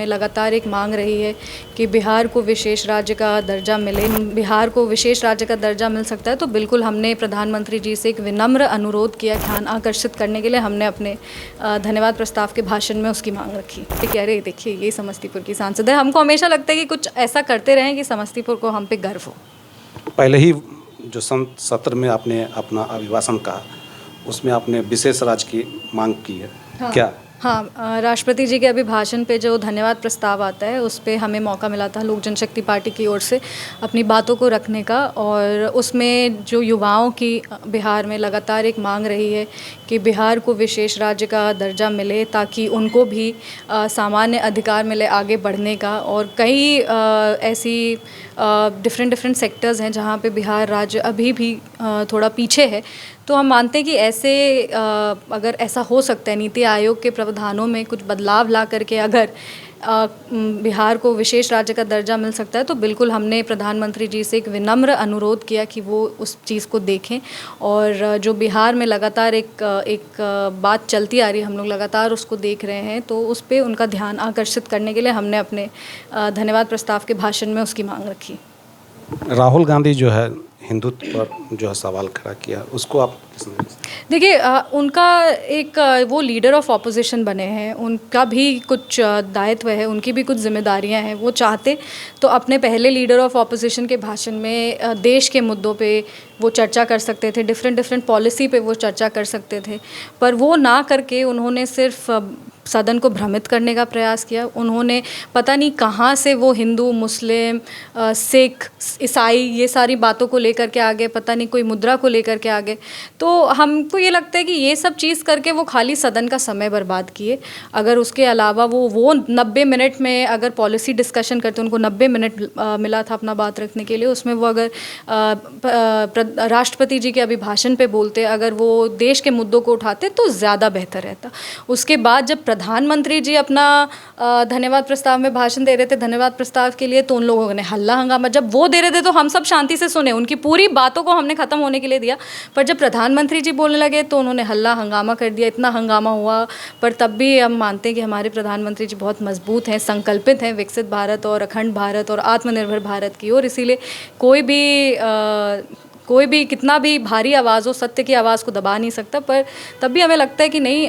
में लगातार एक मांग रही है कि बिहार को विशेष राज्य का दर्जा मिले, बिहार को विशेष राज्य का दर्जा मिल सकता है, तो बिल्कुल हमने प्रधानमंत्री जी से एक विनम्र अनुरोध किया ध्यान आकर्षित करने के लिए। हमने अपने धन्यवाद प्रस्ताव के भाषण में उसकी मांग रखी। कह रहे देखिए ये समस्तीपुर की सांसद है, हमको हमेशा लगता है कि कुछ ऐसा करते रहें कि समस्तीपुर को हम पे गर्व हो। पहले ही जो सत्र में आपने अपना अभिभाषण कहा उसमें आपने विशेष राज्य की मांग की है। हाँ। क्या? हाँ, राष्ट्रपति जी के अभिभाषण पे जो धन्यवाद प्रस्ताव आता है उस पे हमें मौका मिला था लोक जनशक्ति पार्टी की ओर से अपनी बातों को रखने का, और उसमें जो युवाओं की बिहार में लगातार एक मांग रही है कि बिहार को विशेष राज्य का दर्जा मिले ताकि उनको भी सामान्य अधिकार मिले आगे बढ़ने का। और कई ऐसी डिफरेंट सेक्टर्स हैं जहाँ पे बिहार राज्य अभी भी थोड़ा पीछे है। तो हम मानते हैं कि ऐसे अगर ऐसा हो सकता है, नीति आयोग के प्रावधानों में कुछ बदलाव ला करके अगर बिहार को विशेष राज्य का दर्जा मिल सकता है, तो बिल्कुल हमने प्रधानमंत्री जी से एक विनम्र अनुरोध किया कि वो उस चीज़ को देखें। और जो बिहार में लगातार एक बात चलती आ रही है, हम लोग लगातार उसको देख रहे हैं, तो उस पर उनका ध्यान आकर्षित करने के लिए हमने अपने धन्यवाद प्रस्ताव के भाषण में उसकी मांग रखी। राहुल गांधी जो है हिंदुत्व पर जो है सवाल खड़ा किया, उसको आप देखिए, उनका एक वो लीडर ऑफ ऑपोजिशन बने हैं, उनका भी कुछ दायित्व है, उनकी भी कुछ जिम्मेदारियां हैं। वो चाहते तो अपने पहले लीडर ऑफ ऑपोजिशन के भाषण में देश के मुद्दों पे वो चर्चा कर सकते थे, डिफरेंट पॉलिसी पे वो चर्चा कर सकते थे, पर वो ना करके उन्होंने सिर्फ सदन को भ्रमित करने का प्रयास किया। उन्होंने पता नहीं कहाँ से वो हिंदू, मुस्लिम, सिख, ईसाई ये सारी बातों को लेकर के आगे, पता नहीं कोई मुद्रा को लेकर के आगे। तो हमको ये लगता है कि ये सब चीज़ करके वो खाली सदन का समय बर्बाद किए। अगर उसके अलावा वो 90 मिनट में अगर पॉलिसी डिस्कशन करते, उनको 90 मिनट मिला था अपना बात रखने के लिए, उसमें वो अगर राष्ट्रपति जी के अभिभाषण पे बोलते, अगर वो देश के मुद्दों को उठाते तो ज़्यादा बेहतर रहता। उसके बाद जब प्रधानमंत्री जी अपना धन्यवाद प्रस्ताव में भाषण दे रहे थे, धन्यवाद प्रस्ताव के लिए, तो उन लोगों ने हल्ला हंगामा, जब वो दे रहे थे तो हम सब शांति से सुने, उनकी पूरी बातों को हमने ख़त्म होने के लिए दिया, पर जब प्रधानमंत्री जी बोलने लगे तो उन्होंने हल्ला हंगामा कर दिया। इतना हंगामा हुआ, पर तब भी हम मानते हैं कि हमारे प्रधानमंत्री जी बहुत मजबूत हैं, संकल्पित हैं विकसित भारत और अखंड भारत और आत्मनिर्भर भारत की ओर। इसीलिए कोई भी कितना भी भारी आवाज़ हो, सत्य की आवाज़ को दबा नहीं सकता। पर तब भी हमें लगता है कि नहीं,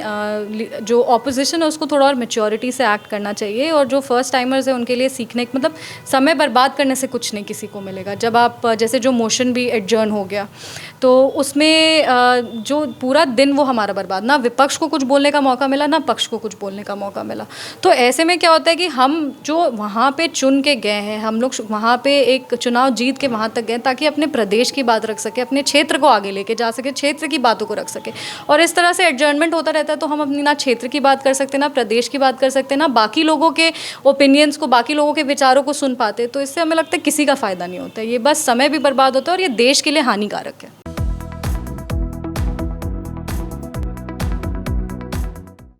जो ऑपोजिशन है उसको थोड़ा और मैच्योरिटी से एक्ट करना चाहिए, और जो फर्स्ट टाइमर्स है उनके लिए सीखने, मतलब समय बर्बाद करने से कुछ नहीं किसी को मिलेगा। जब आप जैसे जो मोशन भी एडजर्न हो गया, तो उसमें जो पूरा दिन वो हमारा बर्बाद, ना विपक्ष को कुछ बोलने का मौका मिला, ना पक्ष को कुछ बोलने का मौका मिला। तो ऐसे में क्या होता है कि हम जो वहाँ पे चुन के गए हैं, हम लोग वहाँ पे एक चुनाव जीत के वहाँ तक गए ताकि अपने प्रदेश की बात रख सके, अपने क्षेत्र को आगे लेके जा सके, क्षेत्र की बातों को रख सके। और इस तरह से एडजर्नमेंट होता रहता है तो हम अपनी ना क्षेत्र की बात कर सकते, ना प्रदेश की बात कर सकते, ना बाकी लोगों के ओपिनियंस को, बाकी लोगों के विचारों को सुन पाते। तो इससे हमें लगता है किसी का फ़ायदा नहीं होता है, ये बस समय भी बर्बाद होता है और ये देश के लिए हानिकारक है।